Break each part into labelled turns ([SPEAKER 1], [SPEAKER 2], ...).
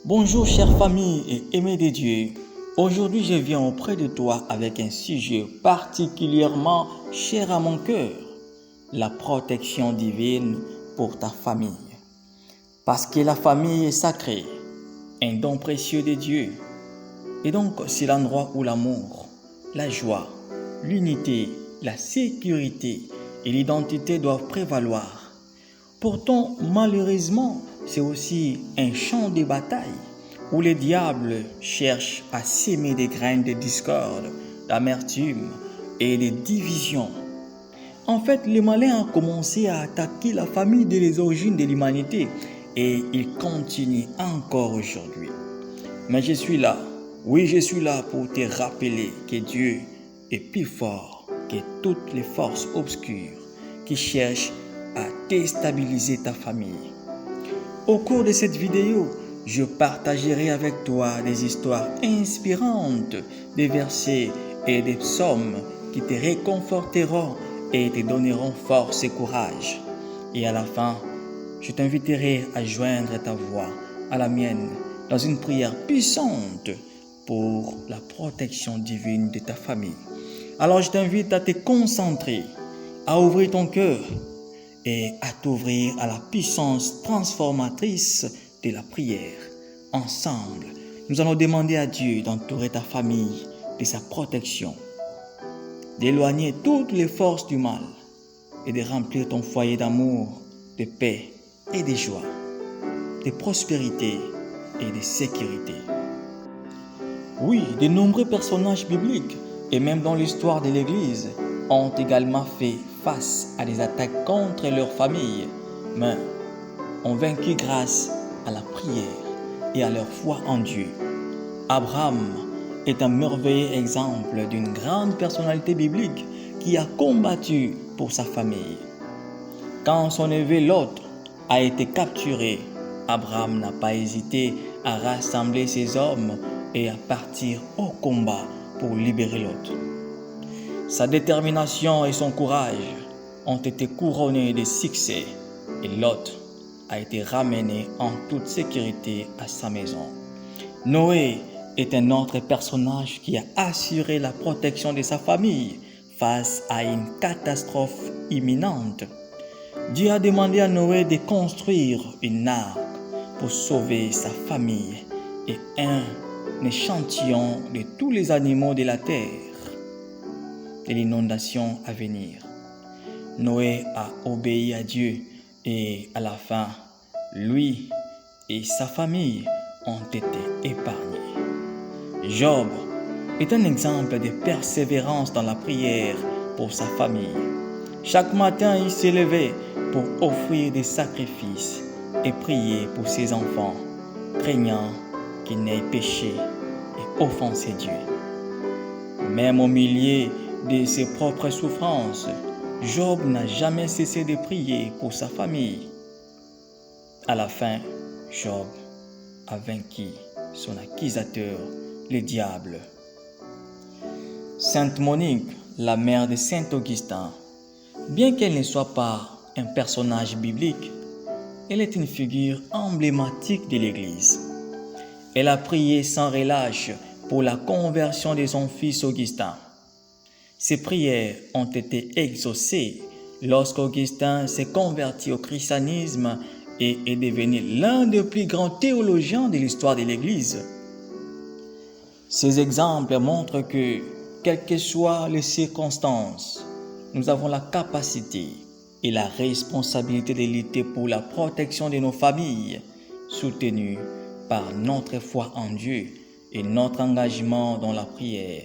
[SPEAKER 1] Bonjour chère famille et aimés de Dieu. Aujourd'hui je viens auprès de toi avec un sujet particulièrement cher à mon cœur, la protection divine pour ta famille. Parce que la famille est sacrée, un don précieux de Dieu. Et donc c'est l'endroit où l'amour, la joie, l'unité, la sécurité et l'identité doivent prévaloir. Pourtant, malheureusement, c'est aussi un champ de bataille où les diables cherchent à s'aimer des graines de discorde, d'amertume et de division. En fait, le malin a commencé à attaquer la famille dès les origines de l'humanité et il continue encore aujourd'hui. Mais je suis là, oui je suis là pour te rappeler que Dieu est plus fort que toutes les forces obscures qui cherchent à déstabiliser ta famille. Au cours de cette vidéo, je partagerai avec toi des histoires inspirantes, des versets et des psaumes qui te réconforteront et te donneront force et courage. Et à la fin, je t'inviterai à joindre ta voix à la mienne dans une prière puissante pour la protection divine de ta famille. Alors je t'invite à te concentrer, à ouvrir ton cœur et à t'ouvrir à la puissance transformatrice de la prière. Ensemble, nous allons demander à Dieu d'entourer ta famille de sa protection, d'éloigner toutes les forces du mal et de remplir ton foyer d'amour, de paix et de joie, de prospérité et de sécurité. Oui, de nombreux personnages bibliques et même dans l'histoire de l'Église ont également fait face à des attaques contre leur famille, mais ont vaincu grâce à la prière et à leur foi en Dieu. Abraham est un merveilleux exemple d'une grande personnalité biblique qui a combattu pour sa famille. Quand son neveu Lot a été capturé, Abraham n'a pas hésité à rassembler ses hommes et à partir au combat pour libérer Lot. Sa détermination et son courage ont été couronnés de succès et Lot a été ramené en toute sécurité à sa maison. Noé est un autre personnage qui a assuré la protection de sa famille face à une catastrophe imminente. Dieu a demandé à Noé de construire une arche pour sauver sa famille et un échantillon de tous les animaux de la terre de l'inondation à venir. Noé a obéi à Dieu et à la fin, lui et sa famille ont été épargnés. Job est un exemple de persévérance dans la prière pour sa famille. Chaque matin, il s'est levé pour offrir des sacrifices et prier pour ses enfants, craignant qu'ils n'aient péché et offensé Dieu. Même au milieu de ses propres souffrances, Job n'a jamais cessé de prier pour sa famille. À la fin, Job a vaincu son accusateur, le diable. Sainte Monique, la mère de Saint Augustin, bien qu'elle ne soit pas un personnage biblique, elle est une figure emblématique de l'Église. Elle a prié sans relâche pour la conversion de son fils Augustin. Ses prières ont été exaucées lorsqu'Augustin s'est converti au christianisme et est devenu l'un des plus grands théologiens de l'histoire de l'Église. Ces exemples montrent que, quelles que soient les circonstances, nous avons la capacité et la responsabilité de lutter pour la protection de nos familles, soutenues par notre foi en Dieu et notre engagement dans la prière.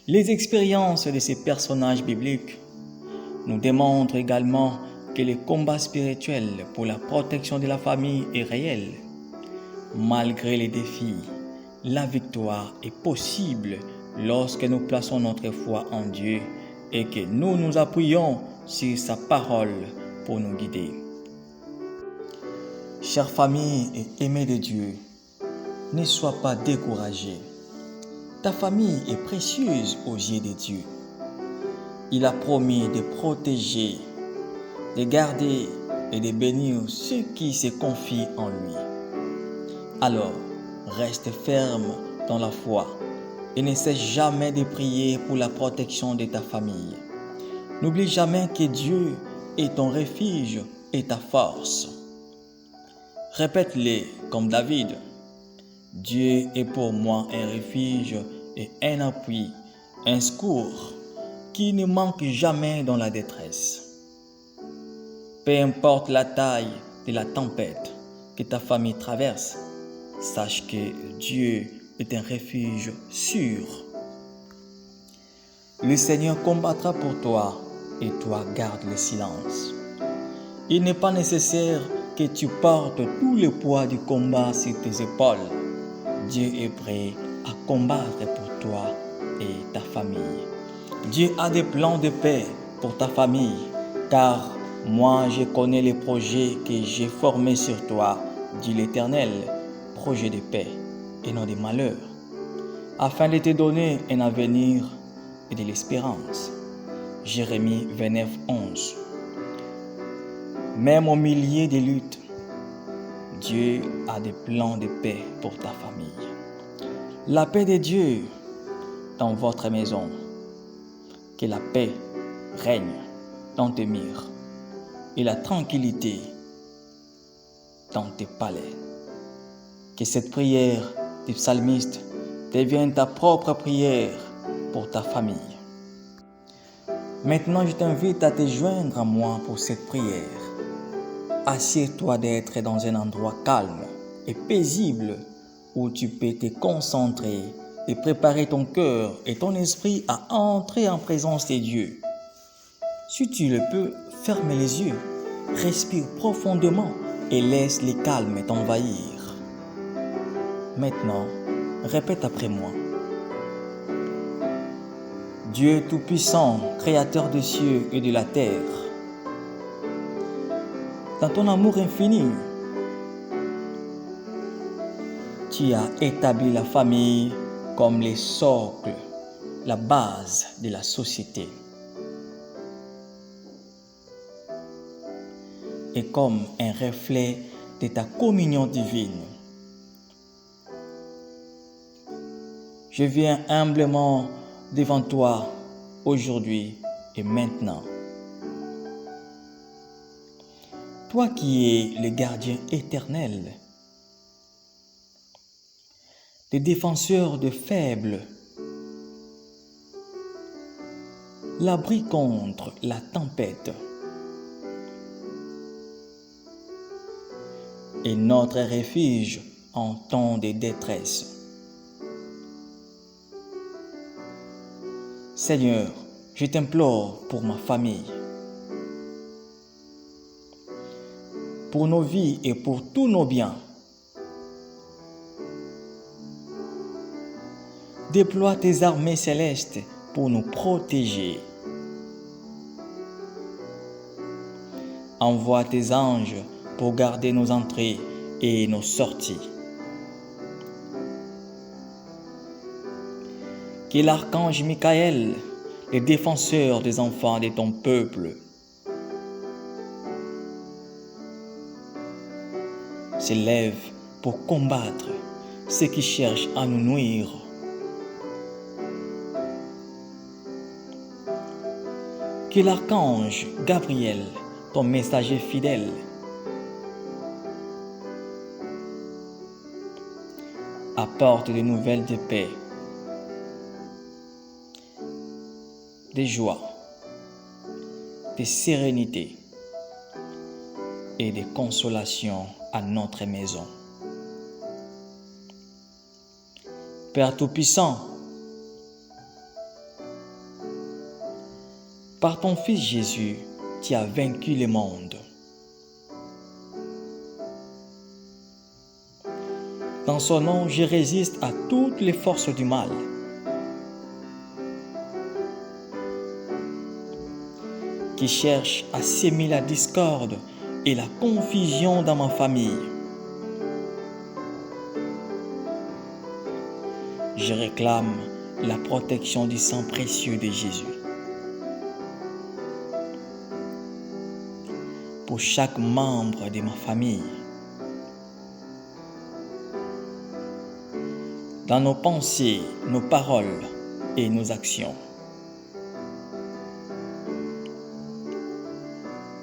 [SPEAKER 1] Les expériences de ces personnages bibliques nous démontrent également que le combat spirituel pour la protection de la famille est réel. Malgré les défis, la victoire est possible lorsque nous plaçons notre foi en Dieu et que nous nous appuyons sur sa parole pour nous guider. Chère famille et aimés de Dieu, ne sois pas découragé. Ta famille est précieuse aux yeux de Dieu. Il a promis de protéger, de garder et de bénir ceux qui se confient en lui. Alors, reste ferme dans la foi et ne cesse jamais de prier pour la protection de ta famille. N'oublie jamais que Dieu est ton refuge et ta force. Répète-les comme David. Dieu est pour moi un refuge et un appui, un secours qui ne manque jamais dans la détresse. Peu importe la taille de la tempête que ta famille traverse, sache que Dieu est un refuge sûr. Le Seigneur combattra pour toi et toi garde le silence. Il n'est pas nécessaire que tu portes tout le poids du combat sur tes épaules. Dieu est prêt à combattre pour toi et ta famille. Dieu a des plans de paix pour ta famille, car moi je connais les projets que j'ai formés sur toi, dit l'Éternel, projets de paix et non de malheur, afin de te donner un avenir et de l'espérance. Jérémie 29, 11. Même au milieu des luttes, Dieu a des plans de paix pour ta famille. La paix de Dieu dans votre maison. Que la paix règne dans tes murs et la tranquillité dans tes palais. Que cette prière du psalmiste devienne ta propre prière pour ta famille. Maintenant, je t'invite à te joindre à moi pour cette prière. Assure-toi d'être dans un endroit calme et paisible où tu peux te concentrer et préparer ton cœur et ton esprit à entrer en présence de Dieu. Si tu le peux, ferme les yeux, respire profondément et laisse le calme t'envahir. Maintenant, répète après moi. Dieu Tout-Puissant, Créateur des cieux et de la terre, dans ton amour infini, tu as établi la famille comme le socle, la base de la société. Et comme un reflet de ta communion divine. Je viens humblement devant toi aujourd'hui et maintenant. Toi qui es le gardien éternel, le défenseur de faibles, l'abri contre la tempête et notre refuge en temps de détresse. Seigneur, je t'implore pour ma famille, pour nos vies et pour tous nos biens. Déploie tes armées célestes pour nous protéger. Envoie tes anges pour garder nos entrées et nos sorties. Que l'archange Michael, le défenseur des enfants de ton peuple, s'élève pour combattre ceux qui cherchent à nous nuire. Que l'archange Gabriel, ton messager fidèle, apporte des nouvelles de paix, de joie, de sérénité et de consolation à notre maison. Père Tout-Puissant, par ton Fils Jésus, tu as vaincu le monde. Dans son nom, je résiste à toutes les forces du mal. Qui cherchent à s'aimer la discorde et la confusion dans ma famille. Je réclame la protection du sang précieux de Jésus. Pour chaque membre de ma famille. dans nos pensées, nos paroles et nos actions.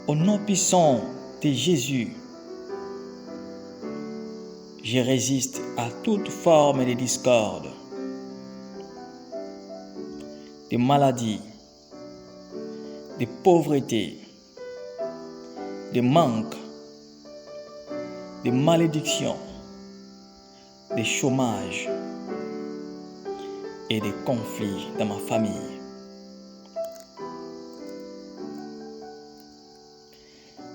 [SPEAKER 1] Au nom puissant de Jésus, je résiste à toute forme de discorde, de maladie, de pauvreté, de manque, de malédiction, de chômage et de conflits dans ma famille.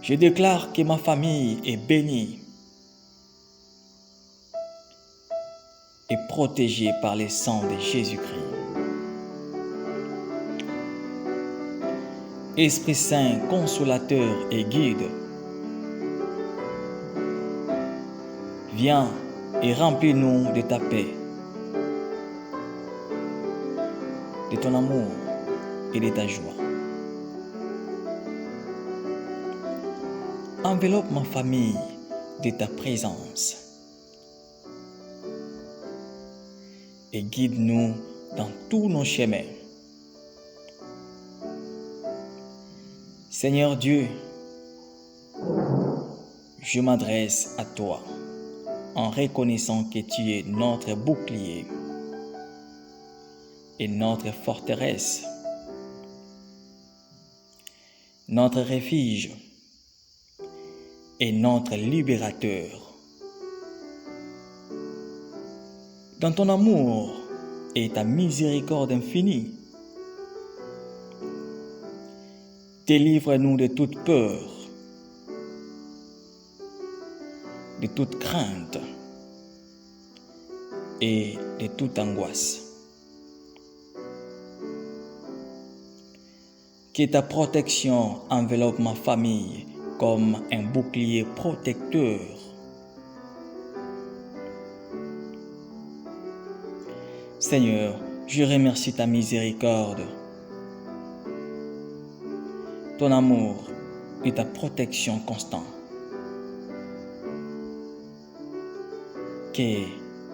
[SPEAKER 1] Je déclare que ma famille est bénie et protégée par le sang de Jésus-Christ. Esprit Saint, consolateur et guide, viens et remplis-nous de ta paix, de ton amour et de ta joie. Enveloppe ma famille de ta présence et guide-nous dans tous nos chemins. Seigneur Dieu, je m'adresse à toi en reconnaissant que tu es notre bouclier et notre forteresse, notre refuge et notre libérateur. Dans ton amour et ta miséricorde infinie, délivre-nous de toute peur, de toute crainte et de toute angoisse. Que ta protection enveloppe ma famille comme un bouclier protecteur. Seigneur, je remercie ta miséricorde, ton amour et ta protection constante. Que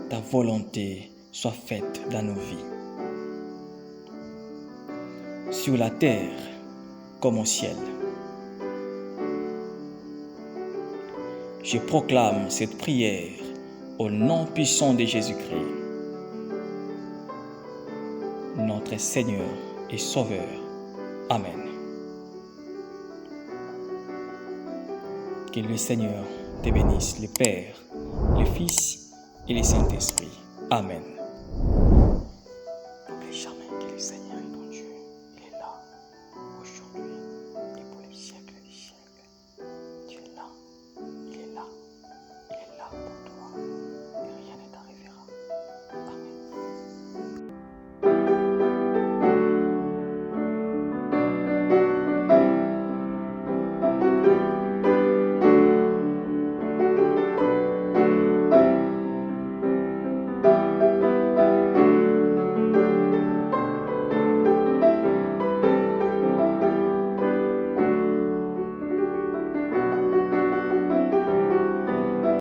[SPEAKER 1] ta volonté soit faite dans nos vies, sur la terre comme au ciel. Je proclame cette prière au nom puissant de Jésus-Christ, notre Seigneur et Sauveur. Amen. Que le Seigneur te bénisse, le Père, le Fils et le Saint-Esprit. Amen.